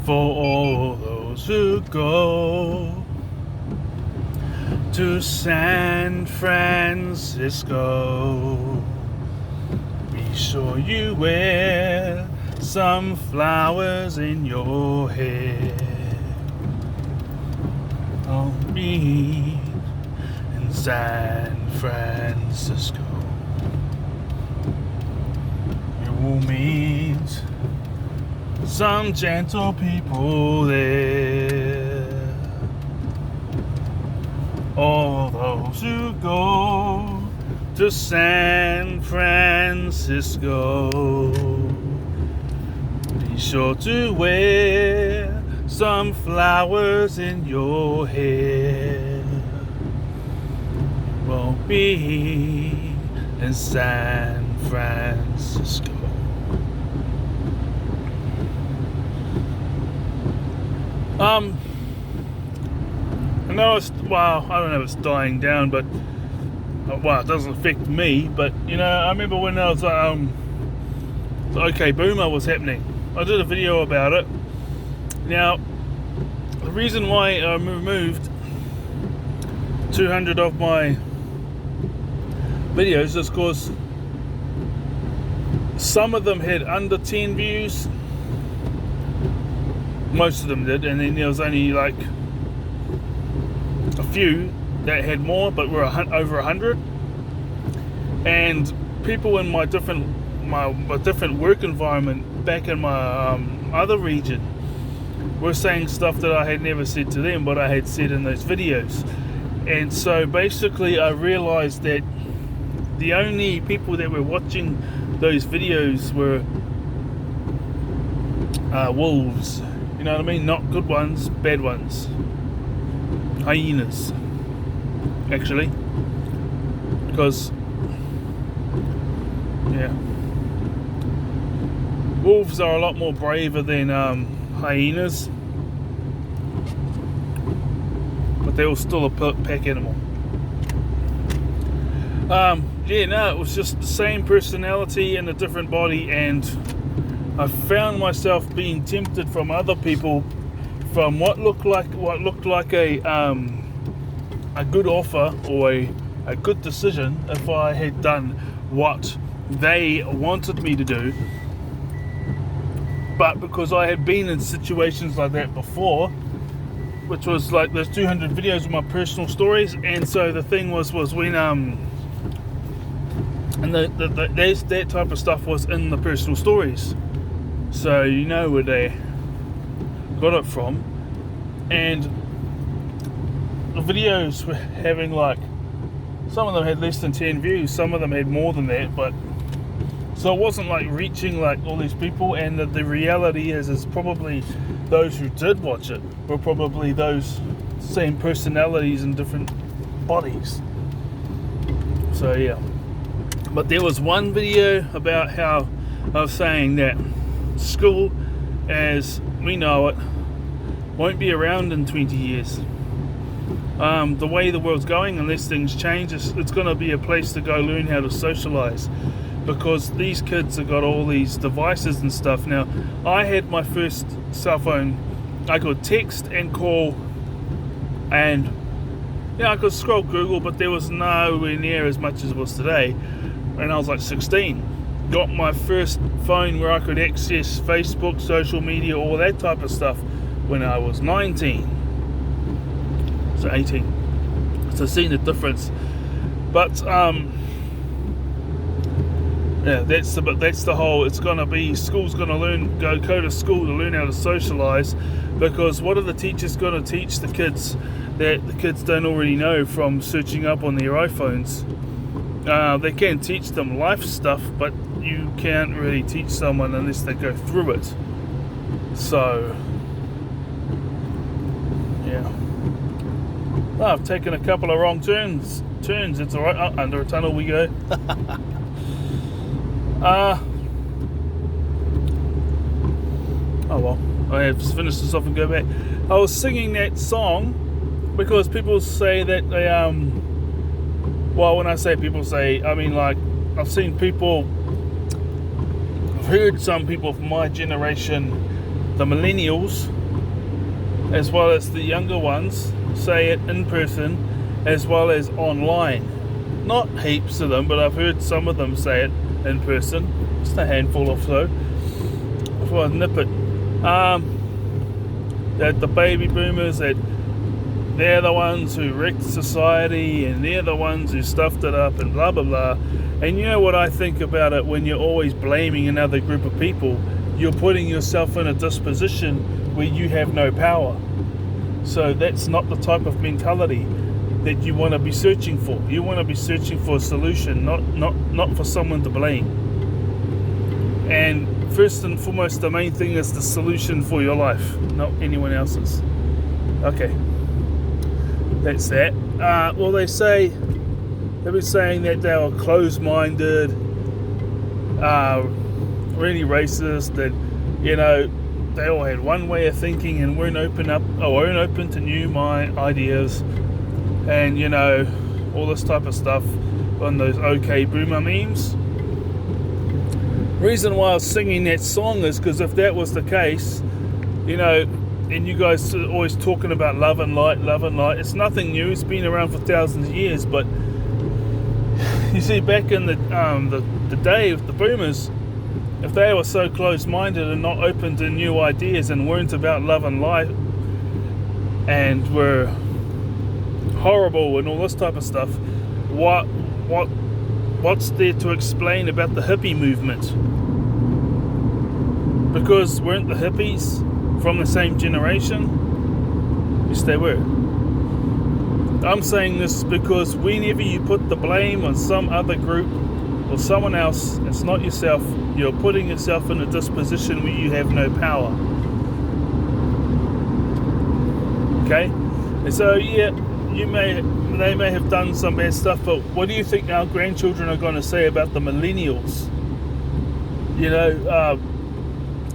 for all those who go to San Francisco. Be sure you wear some flowers in your hair. I'll be in San Francisco. You will meet some gentle people there. All those who go to San Francisco, be sure to wear some flowers in your hair. Won't be in San Francisco. I know I don't know if it's dying down, but it doesn't affect me. But I remember when I was the OK Boomer was happening. I did a video about it. Now, the reason why I removed 200 of my videos is because some of them had under 10 views. Most of them did, and then there was only like a few that had more, but were over 100. And people in my different work environment back in my other region were saying stuff that I had never said to them, but I had said in those videos. And so basically I realized that the only people that were watching those videos were wolves. You know what I mean? Not good ones, bad ones. Hyenas, actually. Because, wolves are a lot more braver than hyenas. But they were still a pack animal. It was just the same personality in a different body, and I found myself being tempted from other people from what looked like a good offer or a good decision if I had done what they wanted me to do. But because I had been in situations like that before, which was like those 200 videos of my personal stories, and so the thing was when and that type of stuff was in the personal stories, so where they got it from. And the videos were having some of them had less than 10 views, some of them had more than that, but so it wasn't reaching all these people. And the reality is probably those who did watch it were probably those same personalities in different bodies. So yeah. But there was one video about how I was saying that school as we know it won't be around in 20 years. The way the world's going, unless things change, it's going to be a place to go learn how to socialize, because these kids have got all these devices and stuff. Now, I had my first cell phone. I could text and call, and I could scroll Google, but there was nowhere near as much as it was today. And I was 16. Got my first phone where I could access Facebook, social media, all that type of stuff when I was 19. So 18. So seeing the difference. But that's the whole. It's gonna be school's gonna go to school to learn how to socialize, because what are the teachers gonna teach the kids that the kids don't already know from searching up on their iPhones? They can teach them life stuff, but you can't really teach someone unless they go through it. So, yeah. I've taken a couple of wrong turns. It's alright. Under a tunnel we go. Oh well. I have to finish this off and go back. I was singing that song because people say that they well, when I say people say, I mean I've seen people, I've heard some people from my generation the millennials, as well as the younger ones, say it in person as well as online. Not heaps of them, but I've heard some of them say it in person. Just a handful or so. Before I nip it. That the baby boomers, that they're the ones who wrecked society and they're the ones who stuffed it up and blah blah blah. And you know what I think about it, when you're always blaming another group of people, you're putting yourself in a disposition where you have no power. So that's not the type of mentality that you want to be searching for. You want to be searching for a solution, not for someone to blame. And first and foremost, the main thing is the solution for your life, not anyone else's. Okay, that's that. Well, they've been saying that they were closed-minded, really racist, that, you know, they all had one way of thinking and weren't open to new ideas, and, you know, all this type of stuff on those OK Boomer memes. Reason why I was singing that song is because if that was the case, you know, and you guys are always talking about love and light, it's nothing new. It's been around for thousands of years. But you see, back in the day of the boomers, if they were so close-minded and not open to new ideas and weren't about love and light and were horrible and all this type of stuff, what's there to explain about the hippie movement? Because weren't the hippies from the same generation? Yes, they were. I'm saying this because whenever you put the blame on some other group or someone else, it's not yourself. You're putting yourself in a disposition where you have no power. Okay? And so, yeah, they may have done some bad stuff, but what do you think our grandchildren are going to say about the millennials? You know,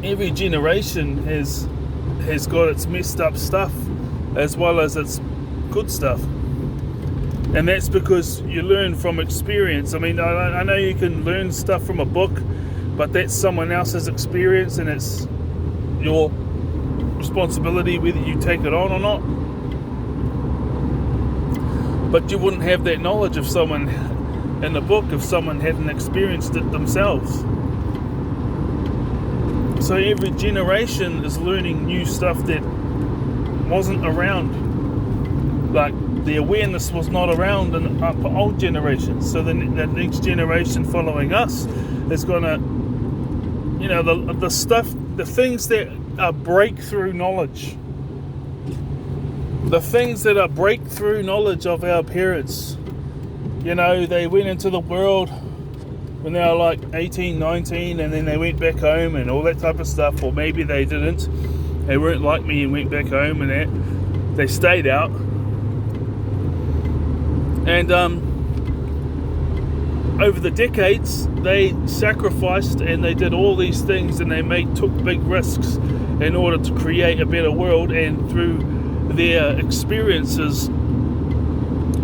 every generation has got its messed up stuff as well as its good stuff, and that's because you learn from experience. I mean, I know you can learn stuff from a book, but that's someone else's experience, and it's your responsibility whether you take it on or not. But you wouldn't have that knowledge of someone in the book if someone hadn't experienced it themselves. So every generation is learning new stuff that wasn't around. Like, the awareness was not around in old generations. So the next generation following us is gonna, you know, the things that are breakthrough knowledge. The things that are breakthrough knowledge of our parents. You know, they went into the world when they were like 18, 19, and then they went back home and all that type of stuff. Or maybe they didn't. They weren't like me and went back home and that. They stayed out. And over the decades, they sacrificed and they did all these things, and they took big risks in order to create a better world, and through their experiences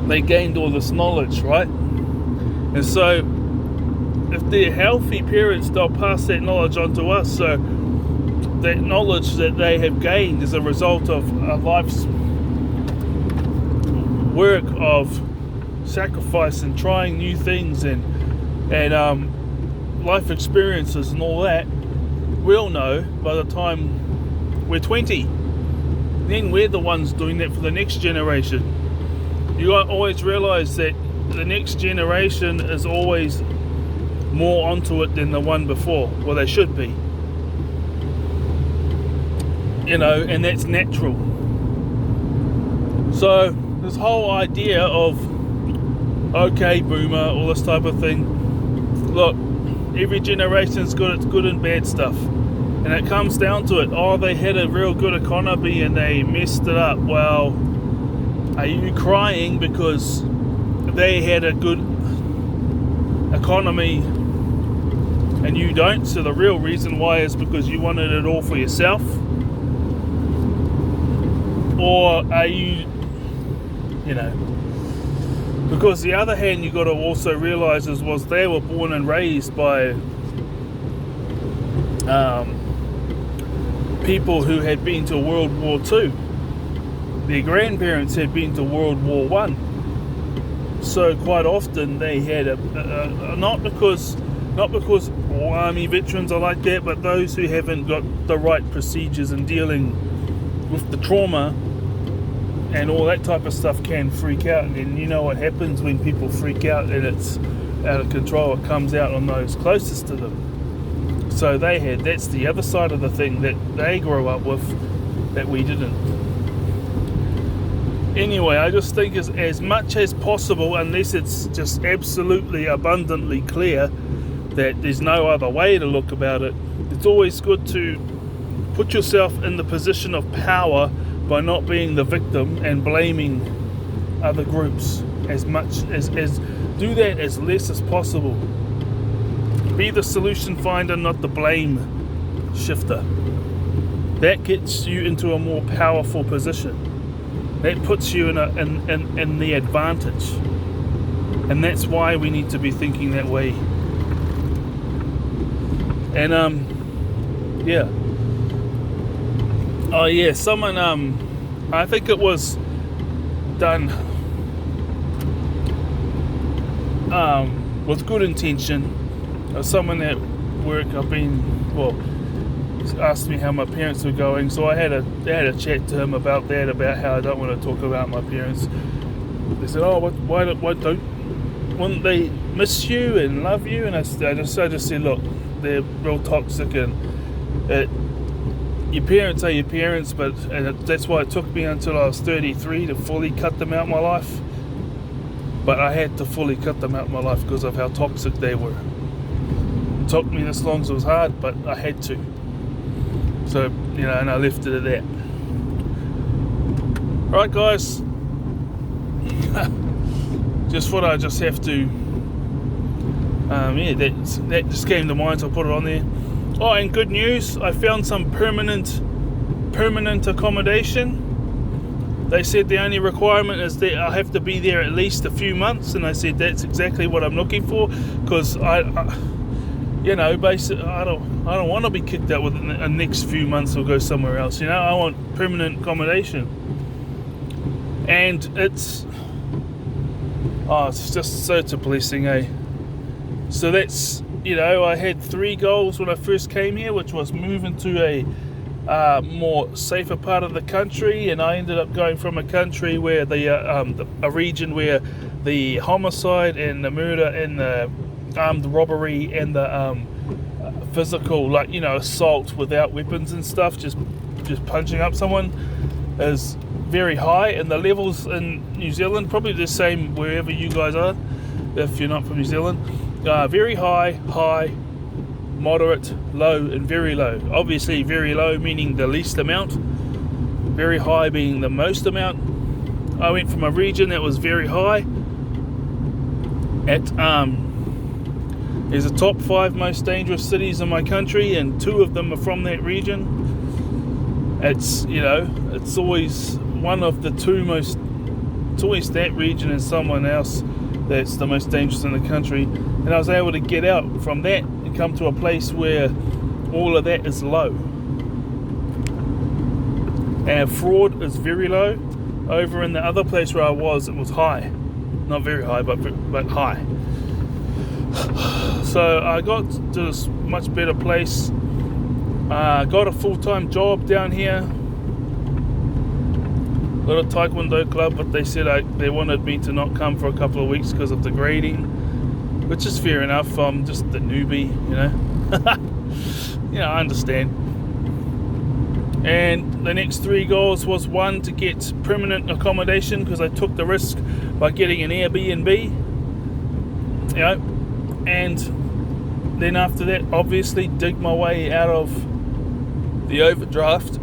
they gained all this knowledge, right? And so if they're healthy parents, they'll pass that knowledge on to us. So that knowledge that they have gained is a result of a life's work of sacrifice and trying new things and life experiences and all that. We'll know by the time we're 20. Then we're the ones doing that for the next generation. You always realize that the next generation is always more onto it than the one before. Well, they should be. You know, and that's natural. So this whole idea of okay boomer, all this type of thing, look, every generation's got its good and bad stuff. And it comes down to it. Oh, they had a real good economy and they messed it up. Well, are you crying because they had a good economy and you don't? So the real reason why is because you wanted it all for yourself? Or are you, you know, because the other hand you got to also realize was they were born and raised by people who had been to World War II. Their grandparents had been to World War One. So quite often they had not because all army veterans are like that, but those who haven't got the right procedures in dealing with the trauma and all that type of stuff can freak out. And you know what happens when people freak out and it's out of control? It comes out on those closest to them. So that's the other side of the thing that they grow up with that we didn't. Anyway, I just think as much as possible, unless it's just absolutely abundantly clear that there's no other way to look about it, it's always good to put yourself in the position of power by not being the victim and blaming other groups as much as do that as less as possible. Be the solution finder, not the blame shifter. That gets you into a more powerful position. That puts you in the advantage. And that's why we need to be thinking that way. And yeah. Oh yeah, someone I think it was done with good intention. Someone at work asked me how my parents were going, so I had a chat to him about that, about how I don't want to talk about my parents. They said, "Oh, wouldn't they miss you and love you?" And I just said, "Look, they're real toxic, and your parents are your parents, that's why it took me until I was 33 to fully cut them out of my life. But I had to fully cut them out of my life because of how toxic they were. It took me this long, so it was hard, but I had to. So, and I left it at that. Alright guys, just thought I just have to, that just came to mind, so I put it on there. Oh, and good news, I found some permanent accommodation. They said the only requirement is that I have to be there at least a few months, and I said that's exactly what I'm looking for, because basically I don't want to be kicked out within the next few months or go somewhere else. I want permanent accommodation, and it's just such a blessing, eh? So that's I had 3 goals when I first came here, which was moving to a more safer part of the country, and I ended up going from a country where a region where the homicide and the murder and the armed robbery and the physical, assault without weapons and stuff, just punching up someone, is very high, and the levels in New Zealand, probably the same wherever you guys are, if you're not from New Zealand, very high, moderate, low, and very low. Obviously very low meaning the least amount, very high being the most amount. I went from a region that was very high at there's a top 5 most dangerous cities in my country, and 2 of them are from that region. It's it's always one of the 2 most, it's always that region and someone else that's the most dangerous in the country. And I was able to get out from that and come to a place where all of that is low. And fraud is very low. Over in the other place where I was, it was high. Not very high, but high. So I got to this much better place. Got a full-time job down here. Got a taekwondo club, but they said they wanted me to not come for a couple of weeks because of the grading, which is fair enough. I'm just the newbie, I understand. And the next 3 goals was 1, to get permanent accommodation, because I took the risk by getting an Airbnb, and then after that, obviously dig my way out of the overdraft,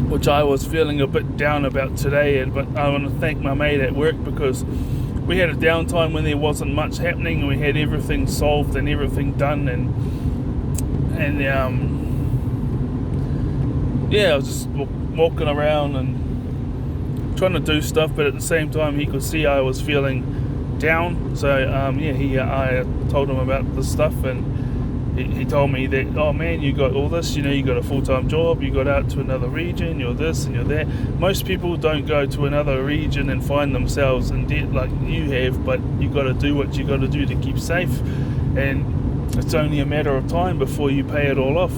which I was feeling a bit down about today. But I want to thank my mate at work, because we had a downtime when there wasn't much happening, and we had everything solved and everything done, and I was just walking around and trying to do stuff, but at the same time he could see I was feeling down. So I told him about the stuff, and he told me that, oh man, you got all this, you got a full-time job, you got out to another region, you're this and you're that. Most people don't go to another region and find themselves in debt like you have, but you got to do what you got to do to keep safe, and it's only a matter of time before you pay it all off.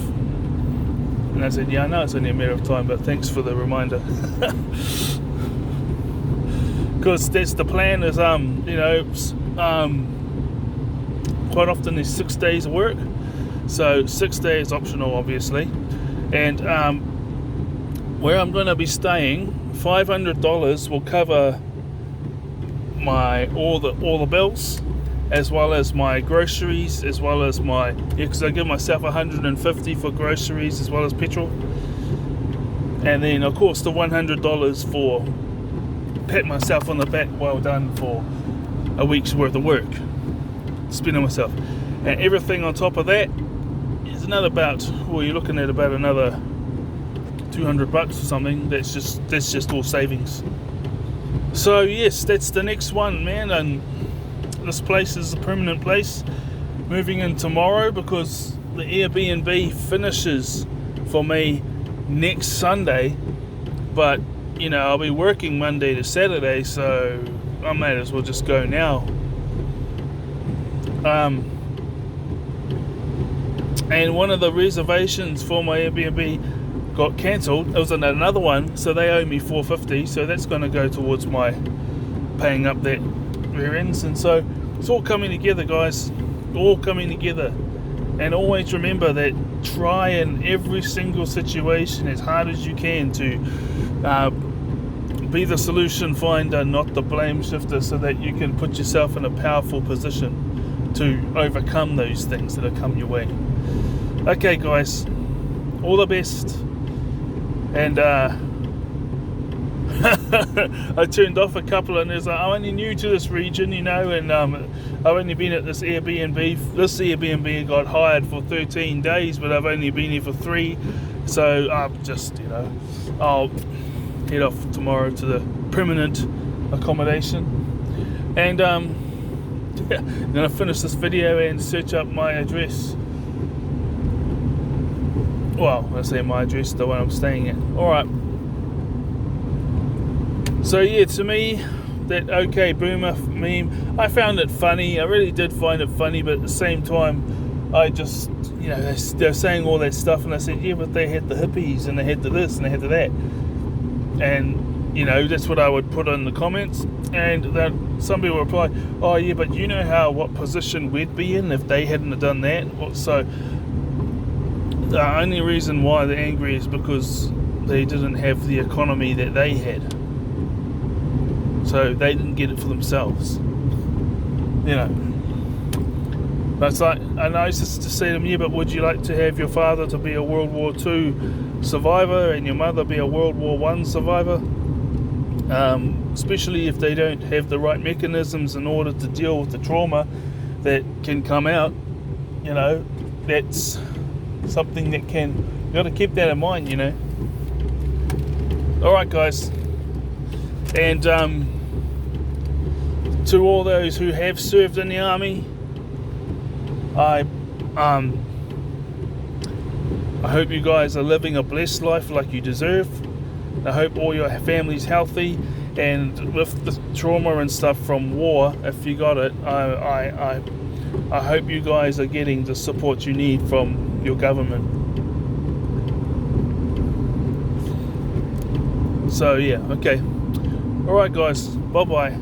And I said, yeah, I know it's only a matter of time, but thanks for the reminder. Because that's the plan is, quite often there's 6 days of work. So 6 days optional, obviously. And where I'm going to be staying, $500 will cover all the bills, as well as my groceries, as well as because I give myself $150 for groceries as well as petrol. And then of course the $100 for pat myself on the back, well done for a week's worth of work spending myself. And everything on top of that is another you're looking at about another $200 or something. That's just all savings. So yes, that's the next one, man. And this place is a permanent place. Moving in tomorrow because the Airbnb finishes for me next Sunday, but I'll be working Monday to Saturday, so I might as well just go now. And one of the reservations for my Airbnb got cancelled. It was another one, so they owe me $450, so that's going to go towards my paying up that rear ends. And so it's all coming together, guys, all coming together. And always remember that try in every single situation as hard as you can to be the solution finder, not the blame shifter, so that you can put yourself in a powerful position to overcome those things that have come your way. Okay, guys, all the best. And I turned off a couple, and there's I'm only new to this region, and I've only been at this Airbnb. This Airbnb got hired for 13 days, but I've only been here for 3. So I'm just, I'll head off tomorrow to the permanent accommodation, and I'm gonna finish this video and search up my address. Well, I say my address, the one I'm staying at. Alright. So yeah, to me, that okay boomer meme, I found it funny. I really did find it funny, but at the same time, I just, they're saying all that stuff, and I said, yeah, but they had the hippies, and they had the this, and they had the that. And, that's what I would put in the comments. And then some people reply, oh yeah, but what position we'd be in if they hadn't have done that. So the only reason why they're angry is because they didn't have the economy that they had. So they didn't get it for themselves. But it's like, and I used to say to them, yeah, but would you like to have your father to be a World War II survivor and your mother be a World War I survivor? Especially if they don't have the right mechanisms in order to deal with the trauma that can come out. That's something that you got to keep that in mind. Alright, guys, and to all those who have served in the army, I hope you guys are living a blessed life like you deserve. I hope all your family's healthy, and with the trauma and stuff from war, if you got it, I hope you guys are getting the support you need from your government. So yeah, okay. Alright, guys, bye bye.